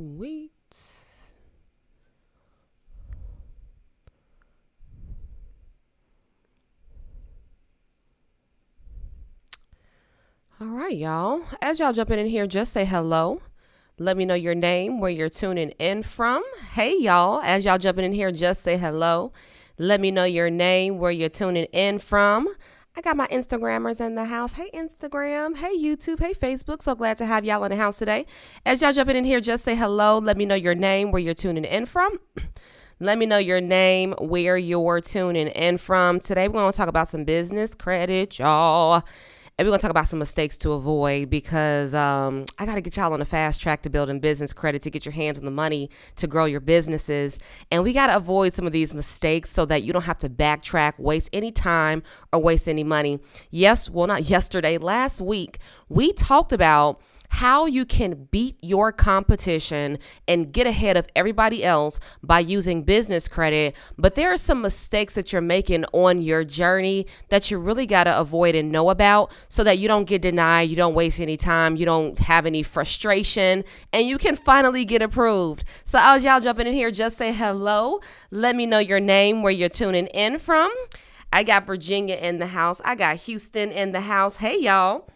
Sweet. All right, y'all. As y'all jumping in here, just say hello. Let me know your name, where you're tuning in from. Hey, y'all. As y'all jumping in here, just say hello. Let me know your name, where you're tuning in from. I got my Instagrammers in the house. Hey, Instagram. Hey, YouTube. Hey, Facebook. So glad to have y'all in the house today. As y'all jumping in here, just say hello. Let me know your name, where you're tuning in from. Let me know your name, where you're tuning in from. Today, we're going to talk about some business credit, y'all. And we're going to talk about some mistakes to avoid because I got to get y'all on a fast track to building business credit to get your hands on the money to grow your businesses. And we got to avoid some of these mistakes so that you don't have to backtrack, waste any time or waste any money. Not yesterday, last week, we talked about how you can beat your competition and get ahead of everybody else by using business credit. But there are some mistakes that you're making on your journey that you really got to avoid and know about so that you don't get denied, you don't waste any time, you don't have any frustration, and you can finally get approved. So as y'all jumping in here, just say hello. Let me know your name, where you're tuning in from. I got Virginia in the house. I got Houston in the house. Hey, y'all.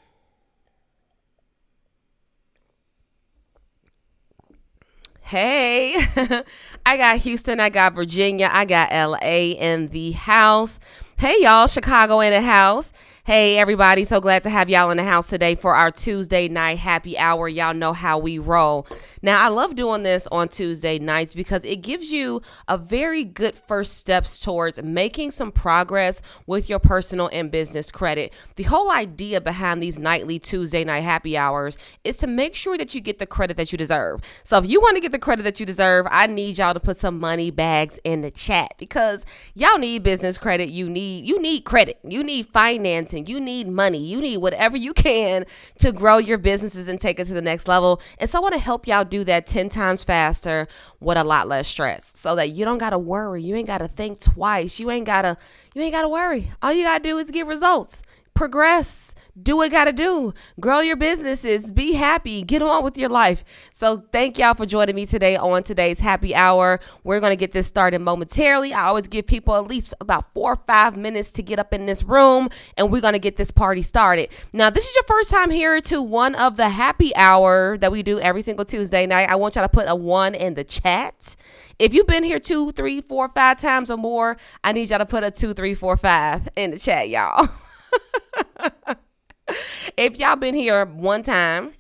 Hey, I got Houston, I got Virginia, I got LA in the house. Hey, y'all, Chicago in the house. Hey, everybody, so glad to have y'all in the house today for our Tuesday night happy hour. Y'all know how we roll. Now, I love doing this on Tuesday nights because it gives you a very good first steps towards making some progress with your personal and business credit. The whole idea behind these nightly Tuesday night happy hours is to make sure that you get the credit that you deserve. So if you want to get the credit that you deserve, I need y'all to put some money bags in the chat because y'all need business credit. You need credit. You need financing. You need money. You need whatever you can to grow your businesses and take it to the next level. And so I want to help y'all do that 10 times faster with a lot less stress so that you don't got to worry. You ain't got to think twice. You ain't got to worry. All you got to do is get results, progress, do what you got to do, grow your businesses, be happy, get on with your life. So thank y'all for joining me today on today's happy hour. We're going to get this started momentarily. I always give people at least about 4 or 5 minutes to get up in this room, and we're going to get this party started. Now, this is your first time here to one of the happy hour that we do every single Tuesday night. I want y'all to put a 1 in the chat. If you've been here 2, 3, 4, 5 times or more, I need y'all to put a 2, 3, 4, 5 in the chat, y'all. If y'all been here one time,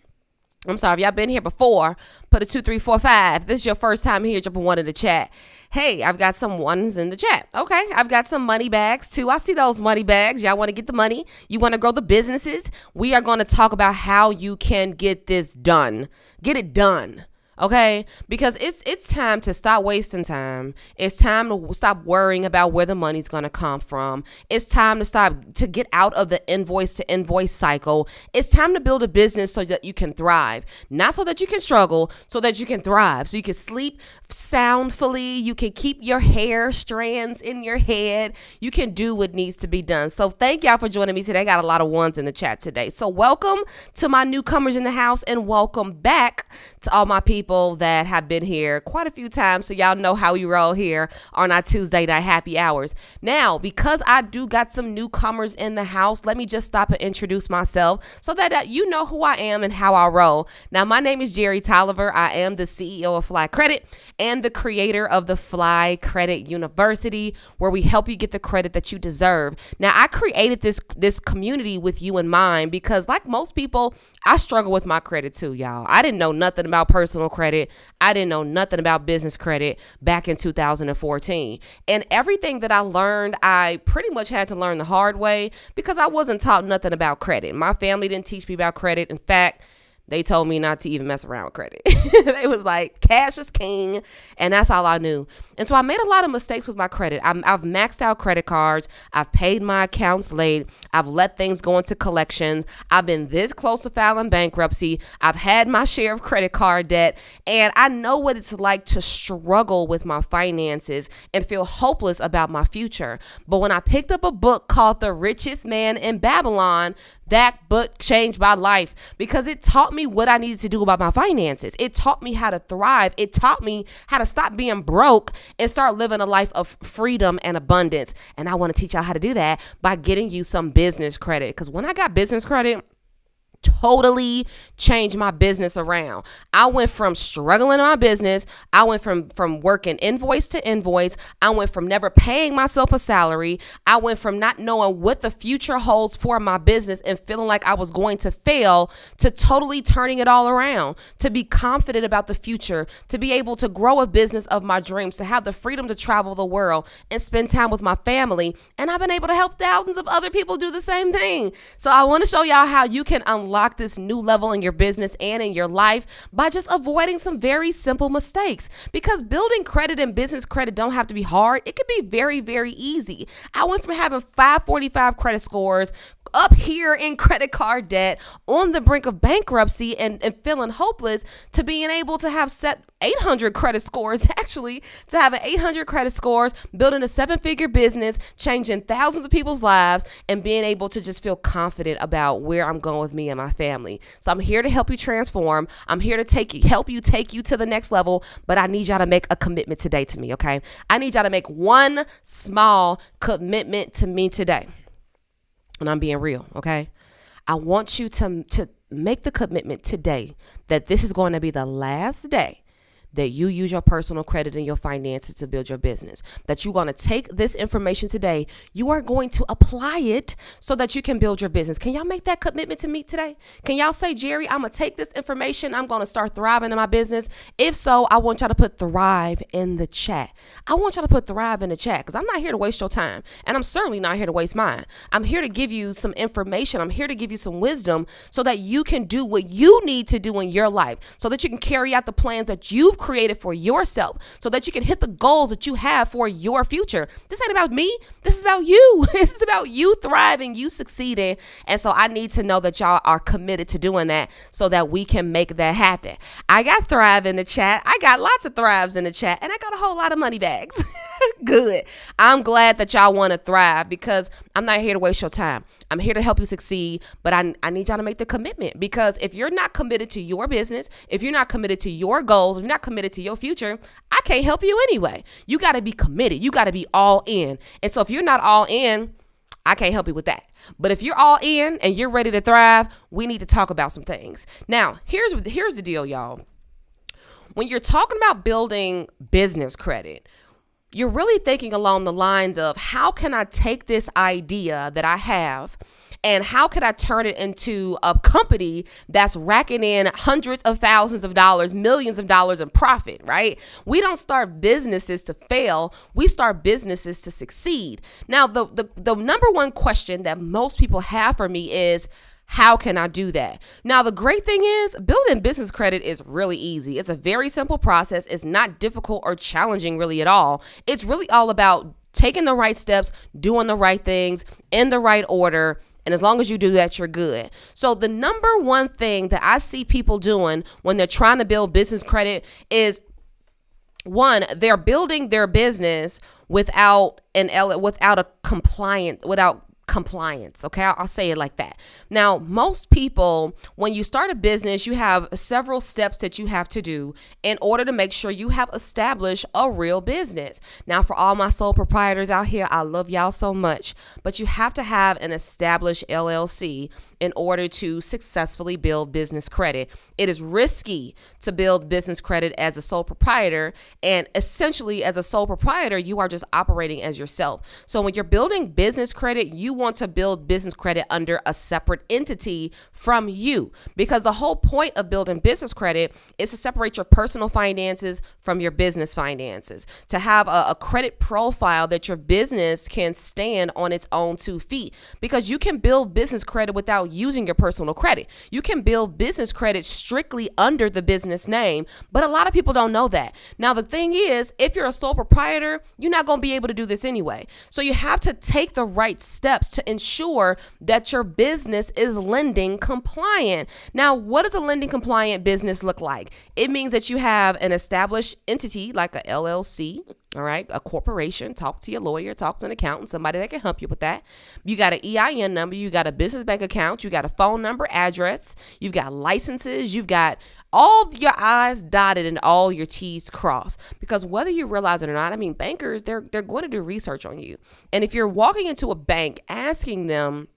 if y'all been here before, put a 2, 3, 4, 5. This is your first time here, drop a 1 in the chat. Hey, I've got some 1s in the chat. Okay, I've got some money bags too. I see those money bags. Y'all want to get the money. You want to grow the businesses. We are going to talk about how you can get this done. Get it done. Okay, because it's time to stop wasting time. It's time to stop worrying about where the money's going to come from. It's time to get out of the invoice to invoice cycle. It's time to build a business so that you can thrive, not so that you can struggle, so that you can thrive, so you can sleep soundfully. You can keep your hair strands in your head. You can do what needs to be done. So thank y'all for joining me today. I got a lot of 1s in the chat today. So welcome to my newcomers in the house and welcome back to all my people that have been here quite a few times, so y'all know how we roll here on our Tuesday night happy hours. Now, because I do got some newcomers in the house, let me just stop and introduce myself so that you know who I am and how I roll. Now, my name is Jerry Tolliver. I am the CEO of Fly Credit and the creator of the Fly Credit University, where we help you get the credit that you deserve. Now, I created this community with you in mind because, like most people, I struggle with my credit too, y'all. I didn't know nothing about personal credit. I didn't know nothing about business credit back in 2014. And everything that I learned, I pretty much had to learn the hard way because I wasn't taught nothing about credit. My family didn't teach me about credit. In fact, they told me not to even mess around with credit. They was like, cash is king. And that's all I knew. And so I made a lot of mistakes with my credit. I've maxed out credit cards. I've paid my accounts late. I've let things go into collections. I've been this close to filing bankruptcy. I've had my share of credit card debt. And I know what it's like to struggle with my finances and feel hopeless about my future. But when I picked up a book called The Richest Man in Babylon, that book changed my life because it taught me me what I needed to do about my finances. It taught me how to thrive. It taught me how to stop being broke and start living a life of freedom and abundance. And I want to teach y'all how to do that by getting you some business credit. Because when I got business credit, totally changed my business around. I went from struggling in my business. I went from working invoice to invoice. I went from never paying myself a salary. I went from not knowing what the future holds for my business and feeling like I was going to fail to totally turning it all around, to be confident about the future, to be able to grow a business of my dreams, to have the freedom to travel the world and spend time with my family. And I've been able to help thousands of other people do the same thing. So I want to show y'all how you can unlock this new level in your business and in your life by just avoiding some very simple mistakes, because building credit and business credit don't have to be hard. It could be very, very easy. I went from having 545 credit scores, up here in credit card debt, on the brink of bankruptcy and feeling hopeless, to being able to have set 800 credit scores, actually, to having 800 credit scores, building a 7-figure business, changing thousands of people's lives, and being able to just feel confident about where I'm going with me and my family. So I'm here to help you transform. I'm here to help you take you to the next level, but I need y'all to make a commitment today to me, okay? I need y'all to make one small commitment to me today. And I'm being real, okay? I want you to make the commitment today that this is going to be the last day that you use your personal credit and your finances to build your business, that you're going to take this information today. You are going to apply it so that you can build your business. Can y'all make that commitment to me today? Can y'all say, Jerry, I'm going to take this information. I'm going to start thriving in my business. If so, I want y'all to put thrive in the chat. I want y'all to put thrive in the chat, because I'm not here to waste your time. And I'm certainly not here to waste mine. I'm here to give you some information. I'm here to give you some wisdom so that you can do what you need to do in your life, so that you can carry out the plans that you've created for yourself, so that you can hit the goals that you have for your future. This ain't about me. This is about you. This is about you thriving, you succeeding. And so I need to know that y'all are committed to doing that so that we can make that happen. I got thrive in the chat. I got lots of thrives in the chat, and I got a whole lot of money bags. Good. I'm glad that y'all want to thrive, because I'm not here to waste your time. I'm here to help you succeed, but I need y'all to make the commitment, because if you're not committed to your business, if you're not committed to your goals, if you're not committed to your future, I can't help you anyway. You got to be committed. You got to be all in. And so if you're not all in, I can't help you with that. But if you're all in and you're ready to thrive, we need to talk about some things. Now, here's the deal, y'all. When you're talking about building business credit, you're really thinking along the lines of, how can I take this idea that I have and how could I turn it into a company that's racking in hundreds of thousands of dollars, millions of dollars in profit, right? We don't start businesses to fail. We start businesses to succeed. Now, the number one question that most people have for me is, how can I do that? Now, the great thing is, building business credit is really easy. It's a very simple process. It's not difficult or challenging really at all. It's really all about taking the right steps, doing the right things in the right order. And as long as you do that, you're good. So the number one thing that I see people doing when they're trying to build business credit is, one, they're building their business without compliance. Okay, I'll say it like that. Now, most people, when you start a business, you have several steps that you have to do in order to make sure you have established a real business. Now, for all my sole proprietors out here, I love y'all so much, but you have to have an established LLC in order to successfully build business credit. It is risky to build business credit as a sole proprietor, and essentially as a sole proprietor, you are just operating as yourself. So when you're building business credit, you want to build business credit under a separate entity from you, because the whole point of building business credit is to separate your personal finances from your business finances, to have a credit profile that your business can stand on its own 2 feet, because you can build business credit without using your personal credit. You can build business credit strictly under the business name, but a lot of people don't know that. Now, the thing is, if you're a sole proprietor, you're not going to be able to do this anyway. So you have to take the right steps to ensure that your business is lending compliant. Now, what does a lending compliant business look like? It means that you have an established entity like a LLC, All right, a corporation, talk to your lawyer, talk to an accountant, somebody that can help you with that. You got an EIN number, you got a business bank account, you got a phone number, address, you've got licenses, you've got all your I's dotted and all your T's crossed. Because whether you realize it or not, I mean, bankers, they're going to do research on you. And if you're walking into a bank asking them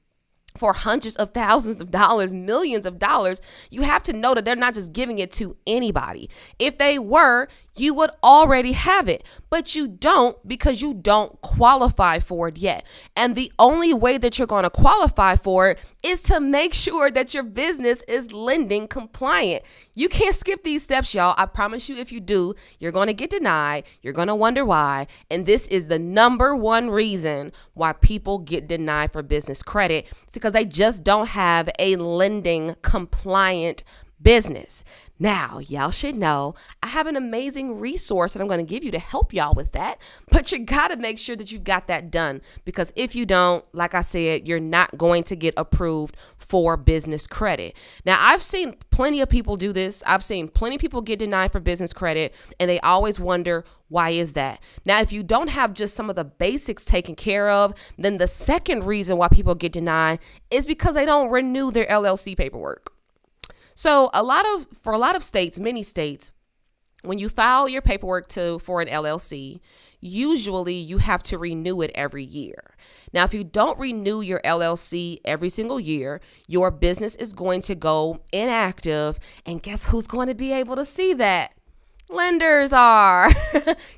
for hundreds of thousands of dollars, millions of dollars, you have to know that they're not just giving it to anybody. If they were, you would already have it, but you don't because you don't qualify for it yet. And the only way that you're going to qualify for it is to make sure that your business is lending compliant. You can't skip these steps, y'all. I promise you, if you do, you're going to get denied. You're going to wonder why. And this is the number one reason why people get denied for business credit. It's because they just don't have a lending compliant business. Now, y'all should know I have an amazing resource that I'm going to give you to help y'all with that. But you got to make sure that you got that done, because if you don't, like I said, you're not going to get approved for business credit. Now, I've seen plenty of people do this. I've seen plenty of people get denied for business credit, and they always wonder, why is that? Now, if you don't have just some of the basics taken care of, then the second reason why people get denied is because they don't renew their LLC paperwork. So for a lot of states, many states, when you file your paperwork for an LLC, usually you have to renew it every year. Now, if you don't renew your LLC every single year, your business is going to go inactive. And guess who's going to be able to see that? Lenders are.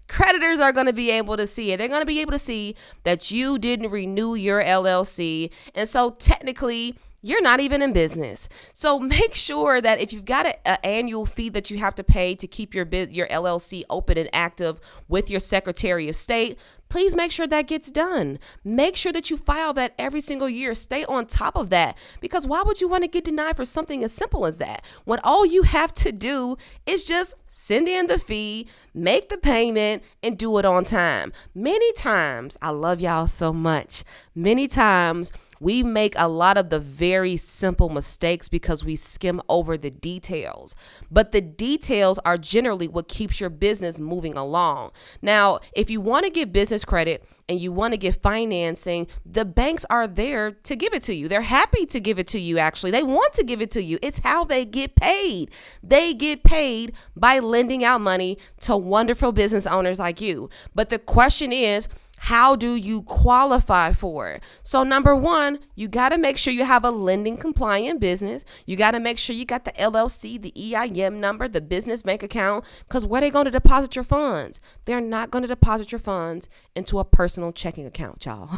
Creditors are going to be able to see it. They're going to be able to see that you didn't renew your LLC. And so technically, you're not even in business. So make sure that if you've got an annual fee that you have to pay to keep your LLC open and active with your Secretary of State, please make sure that gets done. Make sure that you file that every single year. Stay on top of that, because why would you want to get denied for something as simple as that when all you have to do is just send in the fee, make the payment, and do it on time? Many times, I love y'all so much. Many times we make a lot of the very simple mistakes because we skim over the details. But the details are generally what keeps your business moving along. Now, if you want to get business credit and you want to get financing, the banks are there to give it to you. They're happy to give it to you, actually. They want to give it to you. It's how they get paid. They get paid by lending out money to wonderful business owners like you. But the question is, how do you qualify for it? So number one, you got to make sure you have a lending compliant business. You got to make sure you got the LLC, the EIN number, the business bank account, because where are they going to deposit your funds? They're not going to deposit your funds into a personal checking account, y'all.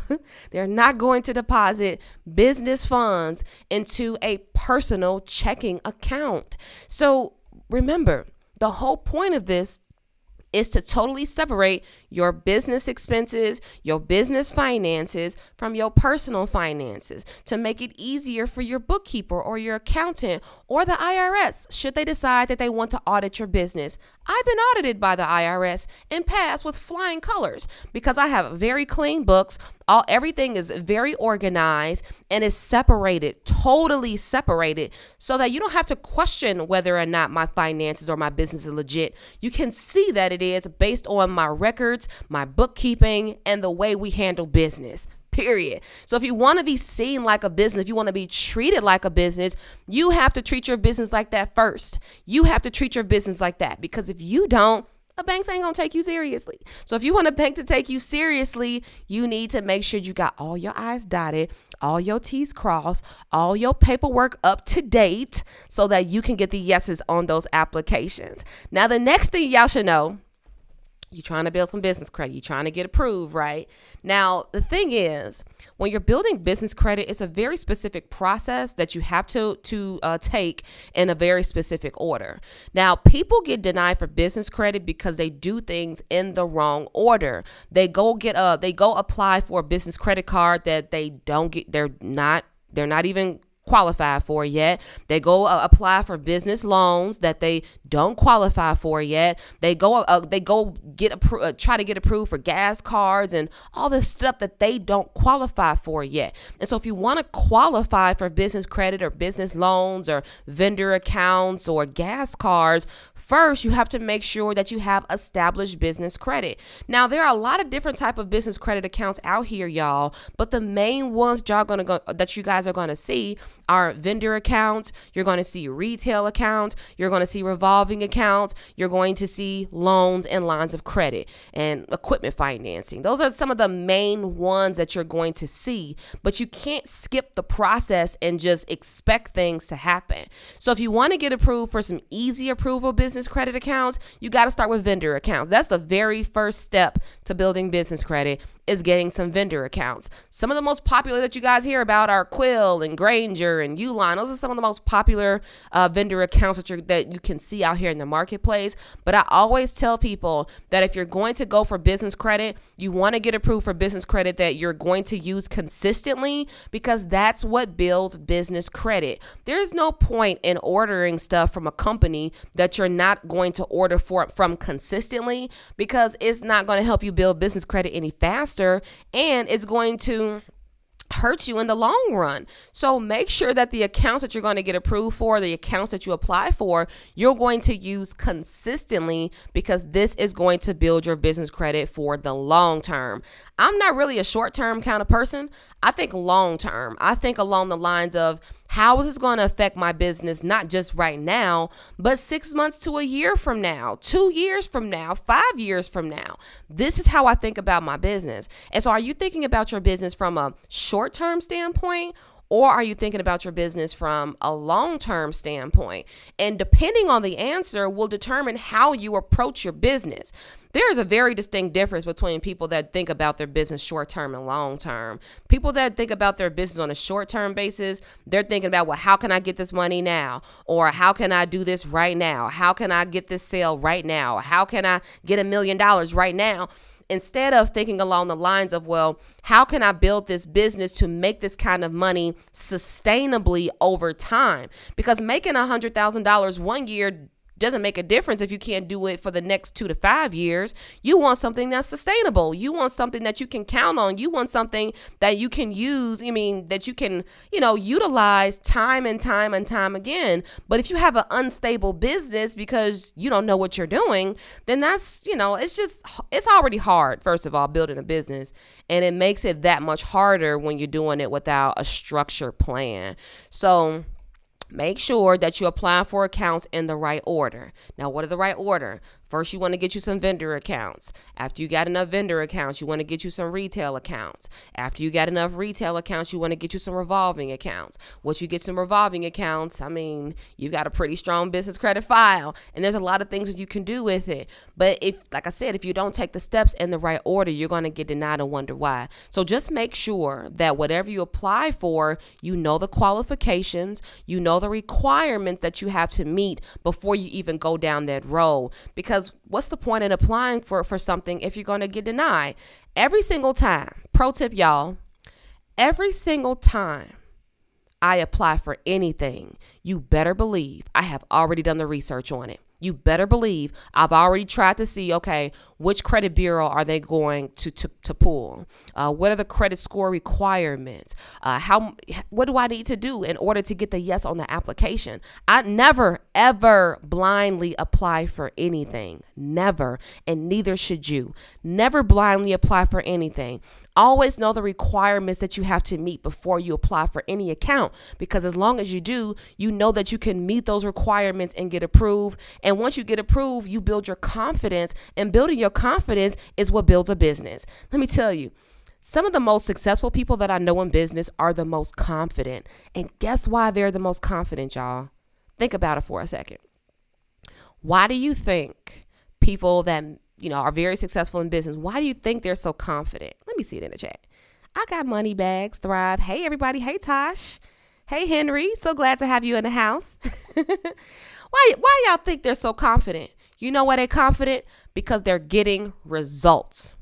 They're not going to deposit business funds into a personal checking account. So remember, the whole point of this is to totally separate your business expenses, your business finances from your personal finances, to make it easier for your bookkeeper or your accountant or the IRS should they decide that they want to audit your business. I've been audited by the IRS and passed with flying colors because I have very clean books. Everything is very organized and is separated, totally separated, so that you don't have to question whether or not my finances or my business is legit. You can see that it is based on my records, my bookkeeping, and the way we handle business. Period. So if you want to be seen like a business, if you want to be treated like a business, you have to treat your business like that first. You have to treat your business like that, because if you don't, a bank ain't gonna take you seriously. So if you want a bank to take you seriously, you need to make sure you got all your I's dotted, all your T's crossed, all your paperwork up to date, so that you can get the yeses on those applications. Now, the next thing y'all should know, you're trying to build some business credit. You're trying to get approved, right? Now, the thing is, when you're building business credit, it's a very specific process that you have to take in a very specific order. Now, people get denied for business credit because they do things in the wrong order. They go apply for a business credit card that they don't get. They're not even qualified for yet. They go apply for business loans that they don't qualify for yet. They go try to get approved for gas cards and all this stuff that they don't qualify for yet. And so if you want to qualify for business credit or business loans or vendor accounts or gas cards, first, you have to make sure that you have established business credit. Now, there are a lot of different type of business credit accounts out here, y'all, but the main ones that you guys are going to see are vendor accounts. You're going to see retail accounts. You're going to see revolving accounts. You're going to see loans and lines of credit and equipment financing. Those are some of the main ones that you're going to see, but you can't skip the process and just expect things to happen. So if you want to get approved for some easy approval business credit accounts, you got to start with vendor accounts. That's the very first step to building business credit, is getting some vendor accounts. Some of the most popular that you guys hear about are Quill and Granger and Uline. Those are some of the most popular vendor accounts that you can see out here in the marketplace. But I always tell people that if you're going to go for business credit, you want to get approved for business credit that you're going to use consistently, because that's what builds business credit. There's no point in ordering stuff from a company that you're not going to order from consistently, because it's not going to help you build business credit any faster, and it's going to hurt you in the long run. So make sure that the accounts that you're going to get approved for, the accounts that you apply for, you're going to use consistently, because this is going to build your business credit for the long term. I'm not really a short term kind of person. I think long term. I think along the lines of, how is this going to affect my business, not just right now, but 6 months to a year from now, 2 years from now, 5 years from now? This is how I think about my business. And so are you thinking about your business from a short-term standpoint, or are you thinking about your business from a long-term standpoint? And depending on the answer will determine how you approach your business. There is a very distinct difference between people that think about their business short-term and long-term. People that think about their business on a short-term basis, they're thinking about, well, how can I get this money now? Or how can I do this right now? How can I get this sale right now? How can I get $1 million right now? Instead of thinking along the lines of, well, how can I build this business to make this kind of money sustainably over time? Because making $100,000 one year doesn't make a difference if you can't do it for the next 2 to 5 years. You want something that's sustainable. You want something that you can count on. You want something that you can use. That you can, utilize time and time and time again. But if you have an unstable business because you don't know what you're doing, then that's, it's already hard, first of all, building a business. And it makes it that much harder when you're doing it without a structured plan. So make sure that you apply for accounts in the right order. Now, what are the right order? First, you want to get you some vendor accounts. After you got enough vendor accounts, you want to get you some retail accounts. After you got enough retail accounts, you want to get you some revolving accounts. Once you get some revolving accounts, you've got a pretty strong business credit file, and there's a lot of things that you can do with it. But like I said, if you don't take the steps in the right order, you're going to get denied and wonder why. So just make sure that whatever you apply for, you know the qualifications, you know the requirements that you have to meet before you even go down that road. Because what's the point in applying for something if you're going to get denied? Every single time, pro tip, y'all, every single time I apply for anything, you better believe I have already done the research on it. You better believe I've already tried to see, okay, which credit bureau are they going to pull? What are the credit score requirements? What do I need to do in order to get the yes on the application? I never, ever blindly apply for anything. Never. And neither should you. Never blindly apply for anything. Always know the requirements that you have to meet before you apply for any account, because as long as you do, you know that you can meet those requirements and get approved. And once you get approved, you build your confidence, and building your confidence is what builds a business. Let me tell you, some of the most successful people that I know in business are the most confident. And guess why they're the most confident, y'all? Think about it for a second. Why do you think people that are very successful in business, why do you think they're so confident? Let me see it in the chat. I got Money Bags, Thrive. Hey, everybody. Hey, Tosh. Hey, Henry. So glad to have you in the house. Why y'all think they're so confident? You know why they're confident? Because they're getting results.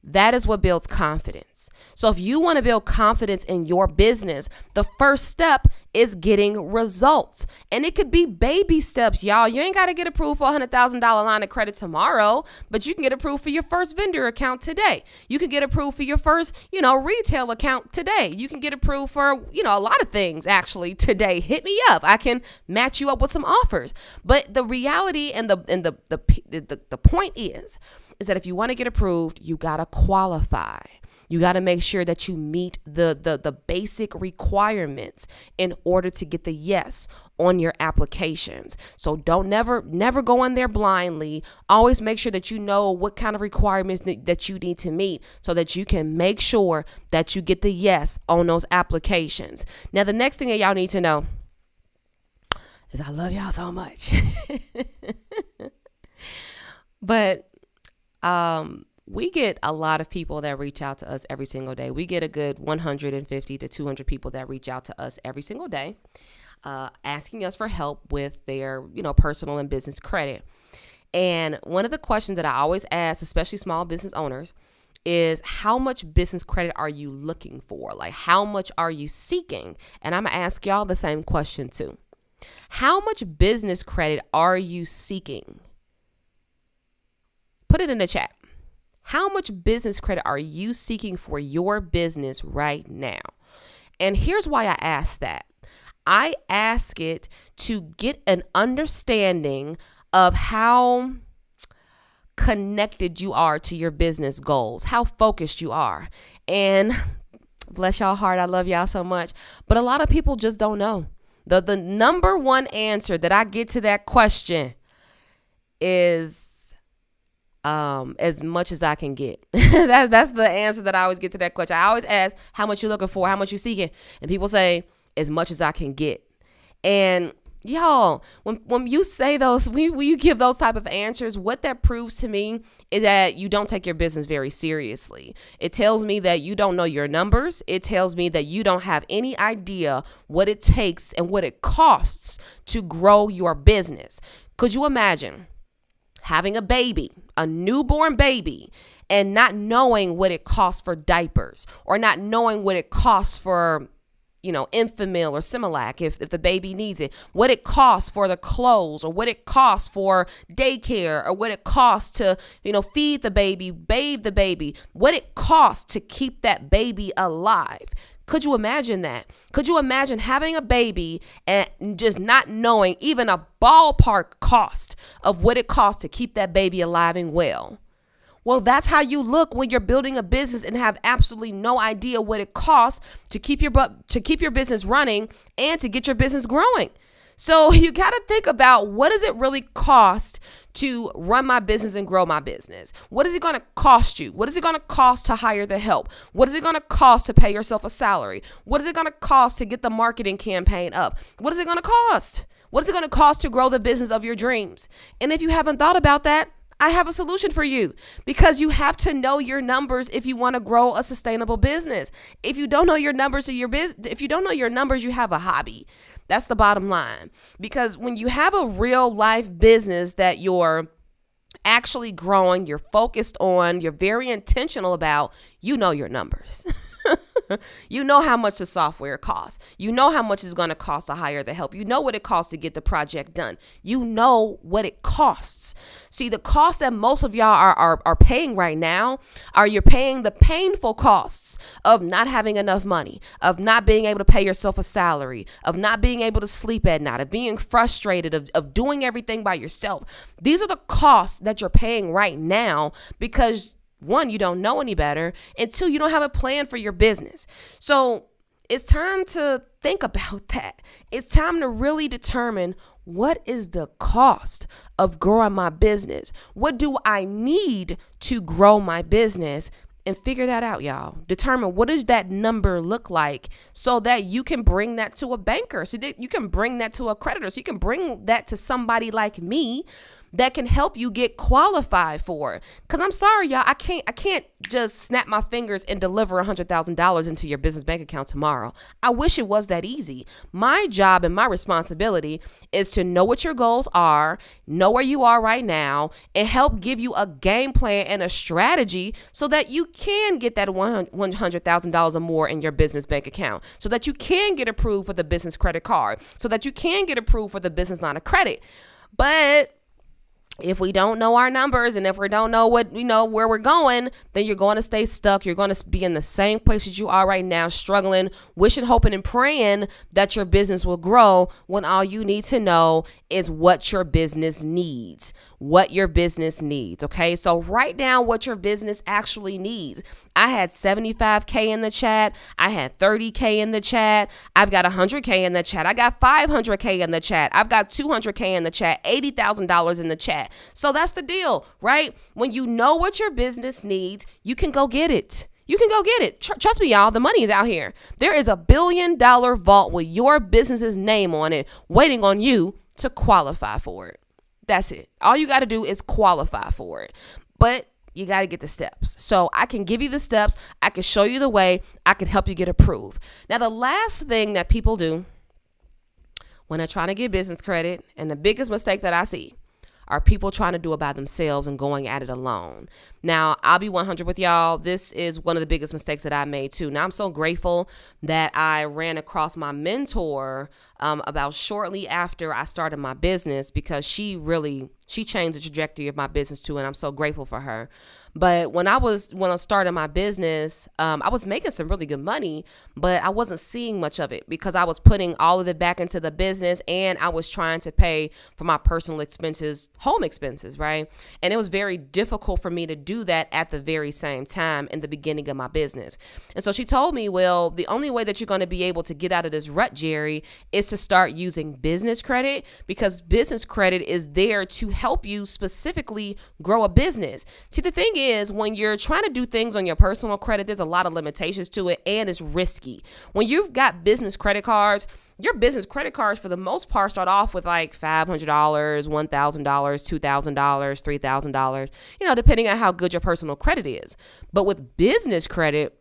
That is what builds confidence. So if you want to build confidence in your business, the first step is getting results. And it could be baby steps, y'all. You ain't got to get approved for a $100,000 line of credit tomorrow, but you can get approved for your first vendor account today. You can get approved for your first, retail account today. You can get approved for, a lot of things actually today. Hit me up. I can match you up with some offers. But the reality and the point is that if you want to get approved, you got to qualify. You got to make sure that you meet the basic requirements in order to get the yes on your applications. So don't never go in there blindly. Always make sure that you know what kind of requirements that you need to meet so that you can make sure that you get the yes on those applications. Now, the next thing that y'all need to know is I love y'all so much. But we get a lot of people that reach out to us every single day. We get a good 150 to 200 people that reach out to us every single day, asking us for help with their, personal and business credit. And one of the questions that I always ask, especially small business owners, is how much business credit are you looking for? Like, how much are you seeking? And I'm going to ask y'all the same question too. How much business credit are you seeking? Put it in the chat. How much business credit are you seeking for your business right now? And here's why I ask that. I ask it to get an understanding of how connected you are to your business goals, how focused you are. And bless y'all heart, I love y'all so much. But a lot of people just don't know. The number one answer that I get to that question is as much as I can get. That's the answer that I always get to that question. I always ask how much you're looking for, how much you're seeking. And people say as much as I can get. And y'all, when you say those, when you give those type of answers, what that proves to me is that you don't take your business very seriously. It tells me that you don't know your numbers. It tells me that you don't have any idea what it takes and what it costs to grow your business. Could you imagine having a baby, a newborn baby, and not knowing what it costs for diapers, or not knowing what it costs for, Enfamil or Similac if the baby needs it, what it costs for the clothes, or what it costs for daycare, or what it costs to, feed the baby, bathe the baby, what it costs to keep that baby alive. Could you imagine that? Could you imagine having a baby and just not knowing even a ballpark cost of what it costs to keep that baby alive and well? Well, that's how you look when you're building a business and have absolutely no idea what it costs to keep your business running and to get your business growing. So you got to think about, what does it really cost to run my business and grow my business? What is it going to cost you? What is it going to cost to hire the help? What is it going to cost to pay yourself a salary? What is it going to cost to get the marketing campaign up? What is it going to cost? What is it going to cost to grow the business of your dreams? And if you haven't thought about that, I have a solution for you, because you have to know your numbers if you want to grow a sustainable business. If you don't know your numbers of your business, if you don't know your numbers, you have a hobby. That's the bottom line. Because when you have a real life business that you're actually growing, you're focused on, you're very intentional about, you know your numbers. You know how much the software costs. You know how much it's going to cost to hire the help. You know what it costs to get the project done. You know what it costs. See, the cost that most of y'all are paying right now you're paying the painful costs of not having enough money, of not being able to pay yourself a salary, of not being able to sleep at night, of being frustrated, of doing everything by yourself. These are the costs that you're paying right now because, one, you don't know any better, and two, you don't have a plan for your business. So it's time to think about that. It's time to really determine, what is the cost of growing my business? What do I need to grow my business? And figure that out, y'all. Determine, what does that number look like, so that you can bring that to a banker, so that you can bring that to a creditor, so you can bring that to somebody like me that can help you get qualified for it. Because I'm sorry, y'all, I can't just snap my fingers and deliver $100,000 into your business bank account tomorrow. I wish it was that easy. My job and my responsibility is to know what your goals are, know where you are right now, and help give you a game plan and a strategy so that you can get that $100,000 or more in your business bank account, so that you can get approved for the business credit card, so that you can get approved for the business line of credit. But if we don't know our numbers and if we don't know where we're going, then you're going to stay stuck. You're going to be in the same place that you are right now, struggling, wishing, hoping, and praying that your business will grow, when all you need to know is what your business needs. Okay, so write down what your business actually needs. I had 75K in the chat. I had 30K in the chat. I've got 100K in the chat. I got 500K in the chat. I've got 200K in the chat, $80,000 in the chat. So that's the deal, right? When you know what your business needs, you can go get it. Trust me, y'all, the money is out here. There is $1 billion vault with your business's name on it, waiting on you to qualify for it. That's it. All you got to do is qualify for it. But you got to get the steps. So I can give you the steps. I can show you the way. I can help you get approved. Now, the last thing that people do when they're trying to get business credit, and the biggest mistake that I see, are people trying to do it by themselves and going at it alone. Now, I'll be 100 with y'all. This is one of the biggest mistakes that I made too. Now, I'm so grateful that I ran across my mentor about shortly after I started my business, because she changed the trajectory of my business too, and I'm so grateful for her. But when I started my business, I was making some really good money, but I wasn't seeing much of it because I was putting all of it back into the business, and I was trying to pay for my personal expenses, home expenses, right? And it was very difficult for me to do that at the very same time in the beginning of my business. And so she told me, well, the only way that you're going to be able to get out of this rut, Jerry, is to start using business credit, because business credit is there to help you specifically grow a business. See, the thing is, when you're trying to do things on your personal credit, there's a lot of limitations to it, and it's risky. When you've got business credit cards, your business credit cards for the most part start off with like $500, $1,000, $2,000, $3,000, depending on how good your personal credit is. But with business credit,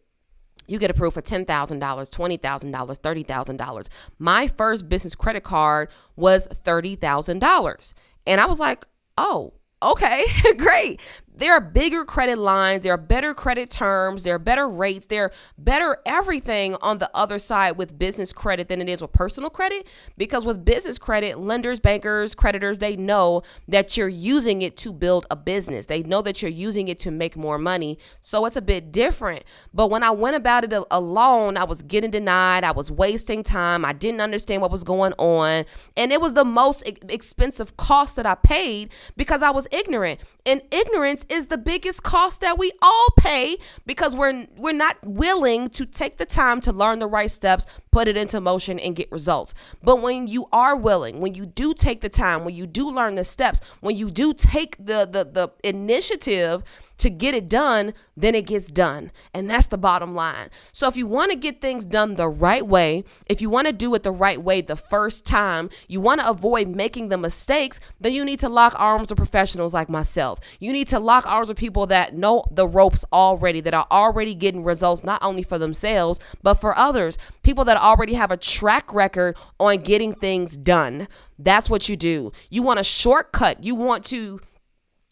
you get approved for $10,000, $20,000, $30,000. My first business credit card was $30,000. And I was like, oh, okay, great. There are bigger credit lines. There are better credit terms. There are better rates. There are better everything on the other side with business credit than it is with personal credit. Because with business credit, lenders, bankers, creditors, they know that you're using it to build a business. They know that you're using it to make more money. So it's a bit different. But when I went about it alone, I was getting denied. I was wasting time. I didn't understand what was going on. And it was the most expensive cost that I paid because I was ignorant. And ignorance is the biggest cost that we all pay, because we're not willing to take the time to learn the right steps, put it into motion, and get results. But when you are willing, when you do take the time, when you do learn the steps, when you do take the initiative to get it done, then it gets done. And that's the bottom line. So if you want to get things done the right way, if you want to do it the right way the first time, you want to avoid making the mistakes, then you need to lock arms with professionals like myself. You need to lock arms with people that know the ropes already, that are already getting results, not only for themselves, but for others. People that already have a track record on getting things done. That's what you do. You want a shortcut. You want to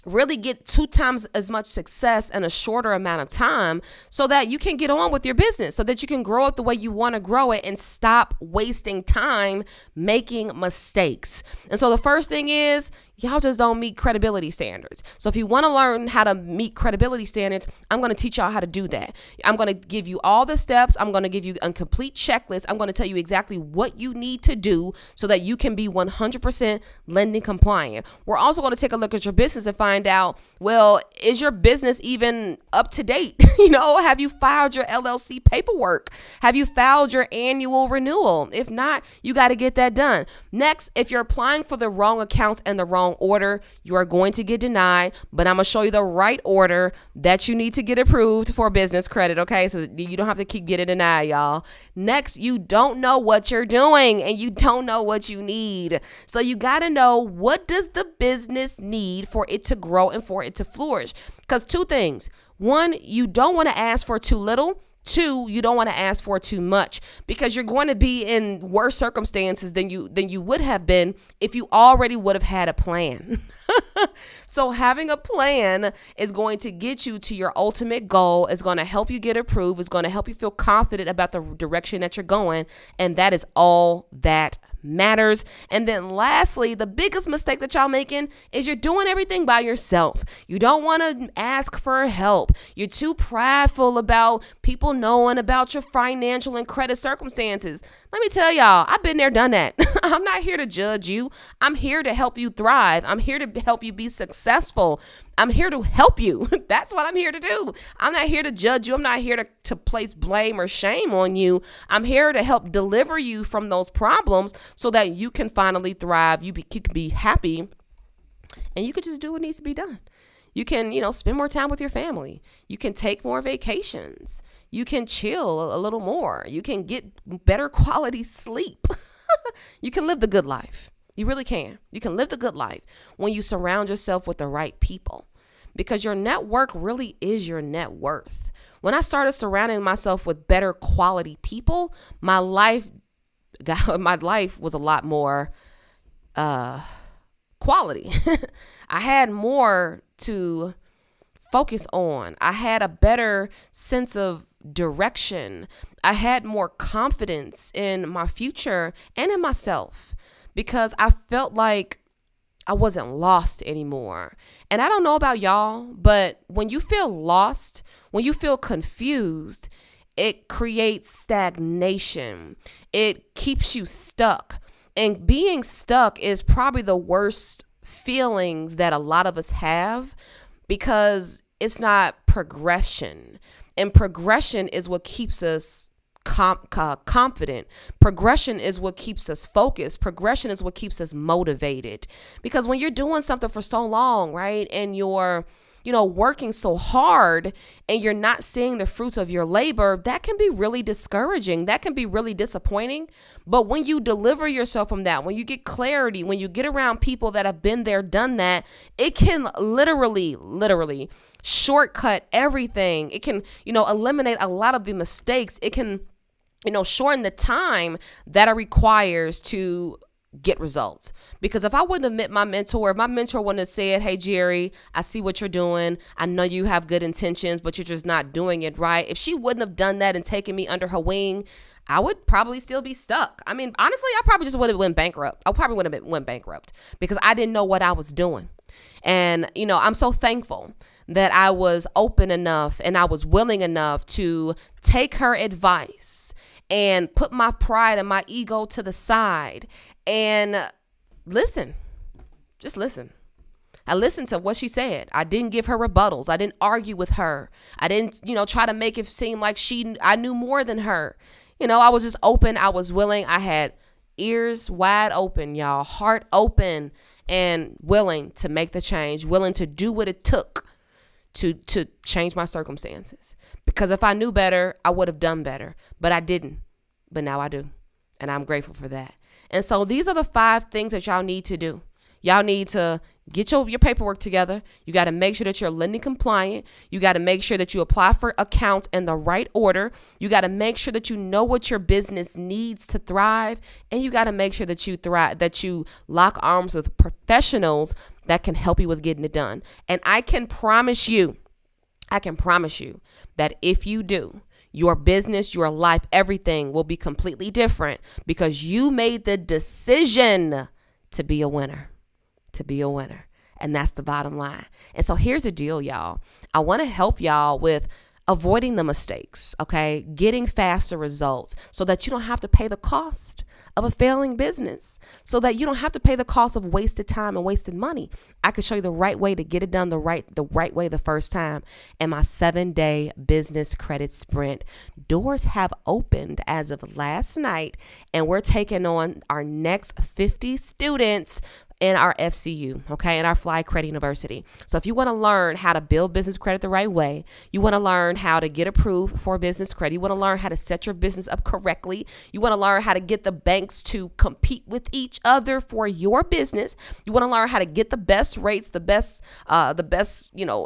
really get 2 times as much success in a shorter amount of time, so that you can get on with your business, so that you can grow it the way you want to grow it and stop wasting time making mistakes. And so the first thing is, y'all just don't meet credibility standards. So if you want to learn how to meet credibility standards, I'm going to teach y'all how to do that. I'm going to give you all the steps. I'm going to give you a complete checklist. I'm going to tell you exactly what you need to do so that you can be 100% lending compliant. We're also going to take a look at your business and find out, well, is your business even up to date? Have you filed your LLC paperwork? Have you filed your annual renewal? If not, you got to get that done. Next, if you're applying for the wrong accounts and the wrong wrong order, you are going to get denied. But I'm going to show you the right order that you need to get approved for business credit. Okay, so you don't have to keep getting denied, y'all. Next, you don't know what you're doing and you don't know what you need. So you got to know, what does the business need for it to grow and for it to flourish? Because two things. One, you don't want to ask for too little. Two, you don't want to ask for too much, because you're going to be in worse circumstances than you would have been if you already would have had a plan. So having a plan is going to get you to your ultimate goal. It's going to help you get approved. It's going to help you feel confident about the direction that you're going. And that is all that matters. And then lastly, the biggest mistake that y'all making is you're doing everything by yourself. You don't want to ask for help. You're too prideful about people knowing about your financial and credit circumstances. Let me tell y'all, I've been there, done that. I'm not here to judge you. I'm here to help you thrive. I'm here to help you be successful. I'm here to help you. That's what I'm here to do. I'm not here to judge you. I'm not here to place blame or shame on you. I'm here to help deliver you from those problems so that you can finally thrive. You can be happy, and you can just do what needs to be done. You can, spend more time with your family. You can take more vacations. You can chill a little more. You can get better quality sleep. You can live the good life. You really can. You can live the good life when you surround yourself with the right people, because your network really is your net worth. When I started surrounding myself with better quality people, my life was a lot more quality. I had more to focus on. I had a better sense of direction. I had more confidence in my future and in myself, because I felt like I wasn't lost anymore. And I don't know about y'all, but when you feel lost, when you feel confused, it creates stagnation. It keeps you stuck. And being stuck is probably the worst feelings that a lot of us have, because it's not progression. And progression is what keeps us confident. Progression is what keeps us focused. Progression is what keeps us motivated. Because when you're doing something for so long, right, and you're working so hard and you're not seeing the fruits of your labor, that can be really discouraging. That can be really disappointing. But when you deliver yourself from that, when you get clarity, when you get around people that have been there, done that, it can literally shortcut everything. It can, eliminate a lot of the mistakes. It can, shorten the time that it requires to get results. Because if I wouldn't have met my mentor, if my mentor wouldn't have said, "Hey, Jerry, I see what you're doing. I know you have good intentions, but you're just not doing it right." If she wouldn't have done that and taken me under her wing, I would probably still be stuck. I mean, honestly, I probably just would have went bankrupt. I probably would have went bankrupt because I didn't know what I was doing. And, I'm so thankful that I was open enough and I was willing enough to take her advice and put my pride and my ego to the side and listen. Just listen. I listened to what she said. I didn't give her rebuttals. I didn't argue with her. I didn't, try to make it seem like I knew more than her. I was just open. I was willing. I had ears wide open, y'all, heart open, and willing to make the change, willing to do what it took to change my circumstances. Because if I knew better, I would have done better, but I didn't. But now I do. And I'm grateful for that. And so these are the 5 things that y'all need to do. Y'all need to get your paperwork together. You got to make sure that you're lending compliant. You got to make sure that you apply for accounts in the right order. You got to make sure that you know what your business needs to thrive. And you got to make sure that you lock arms with professionals that can help you with getting it done. And I can promise you that if you do, your business, your life, everything will be completely different because you made the decision to be a winner. And that's the bottom line. And so here's the deal, y'all. I want to help y'all with avoiding the mistakes, okay? Getting faster results so that you don't have to pay the cost of a failing business, so that you don't have to pay the cost of wasted time and wasted money. I can show you the right way to get it done the right way the first time. And my 7-day business credit sprint doors have opened as of last night, and we're taking on our next 50 students in our FCU, okay, in our Fly Credit University. So if you want to learn how to build business credit the right way, you want to learn how to get approved for business credit, you want to learn how to set your business up correctly, you want to learn how to get the banks to compete with each other for your business, you want to learn how to get the best rates, the best,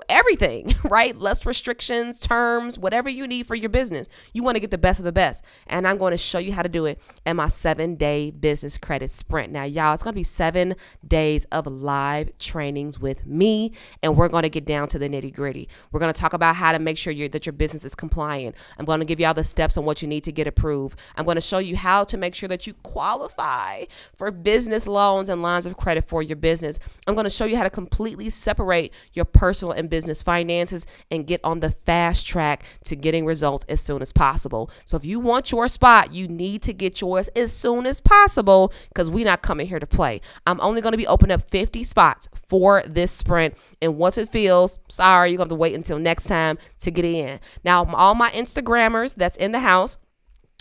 everything, right? Less restrictions, terms, whatever you need for your business. You want to get the best of the best. And I'm going to show you how to do it in my 7-day business credit sprint. Now, y'all, it's going to be 7 days of live trainings with me, and we're going to get down to the nitty gritty. We're going to talk about how to make sure that your business is compliant. I'm going to give you all the steps on what you need to get approved. I'm going to show you how to make sure that you qualify for business loans and lines of credit for your business. I'm going to show you how to completely separate your personal and business finances and get on the fast track to getting results as soon as possible. So if you want your spot, you need to get yours as soon as possible, because we're not coming here to play. I'm only going to be opening up 50 spots for this sprint. And once it fills, sorry, you're going to have to wait until next time to get in. Now, all my Instagrammers that's in the house,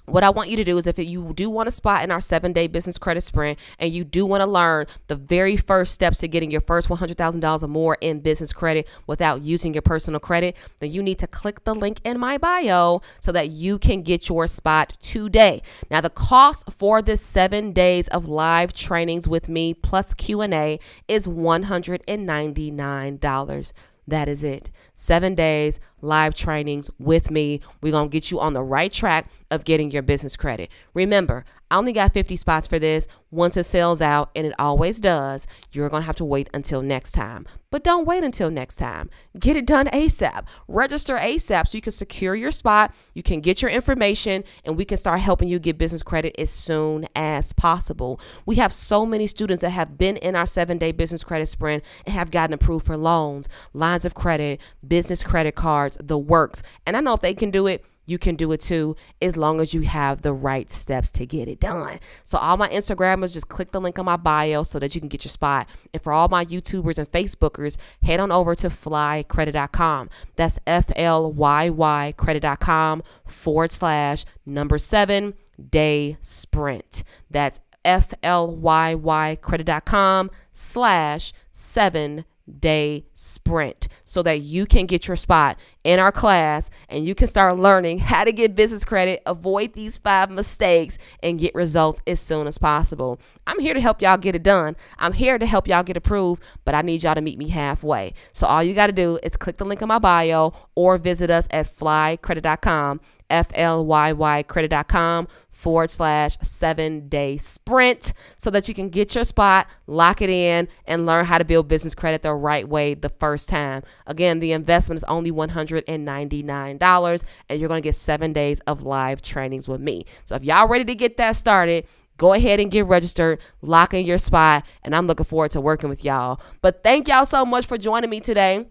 what I want you to do is, if you do want a spot in our 7-day business credit sprint and you do want to learn the very first steps to getting your first $100,000 or more in business credit without using your personal credit, then you need to click the link in my bio so that you can get your spot today. Now, the cost for this 7 days of live trainings with me plus Q&A is $199. That is it. 7 days, live trainings with me. We're going to get you on the right track of getting your business credit. Remember, I only got 50 spots for this. Once it sells out, and it always does, you're going to have to wait until next time. But don't wait until next time. Get it done ASAP. Register ASAP so you can secure your spot, you can get your information, and we can start helping you get business credit as soon as possible. We have so many students that have been in our 7-day business credit sprint and have gotten approved for loans, lines of credit, business credit cards, the works. And I know if they can do it, you can do it too, as long as you have the right steps to get it done. So all my Instagrammers, just click the link on my bio so that you can get your spot. And for all my YouTubers and Facebookers, head on over to flycredit.com. That's FLYY credit.com/7-day sprint. That's FLYYcredit.com/7-day sprint, so that you can get your spot in our class and you can start learning how to get business credit, avoid these 5 mistakes, and get results as soon as possible. I'm here to help y'all get it done. I'm here to help y'all get approved, but I need y'all to meet me halfway. So all you got to do is click the link in my bio or visit us at flycredit.com, FLYYcredit.com/7-day sprint, so that you can get your spot, lock it in, and learn how to build business credit the right way the first time. Again, the investment is only $199, and you're going to get 7 days of live trainings with me. So if y'all ready to get that started, go ahead and get registered, lock in your spot, and I'm looking forward to working with y'all. But thank y'all so much for joining me today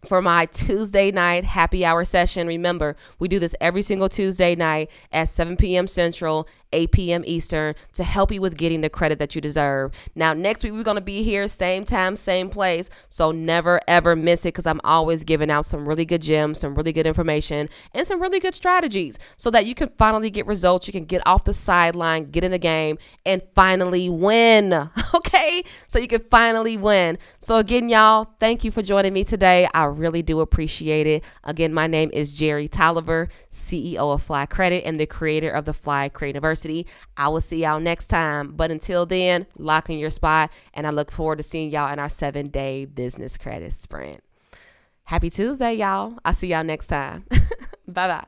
for my Tuesday night happy hour session. Remember, we do this every single Tuesday night at 7 p.m. Central, 8 p.m. Eastern, to help you with getting the credit that you deserve. Now, next week, we're going to be here, same time, same place. So never, ever miss it, because I'm always giving out some really good gems, some really good information, and some really good strategies so that you can finally get results. You can get off the sideline, get in the game, and finally win. Okay? So you can finally win. So again, y'all, thank you for joining me today. I really do appreciate it. Again, my name is Jerry Tolliver, CEO of Fly Credit and the creator of the Fly Credit University. I will see y'all next time. But until then, lock in your spot, and I look forward to seeing y'all in our 7-day business credit sprint. Happy Tuesday, y'all. I'll see y'all next time. Bye-bye.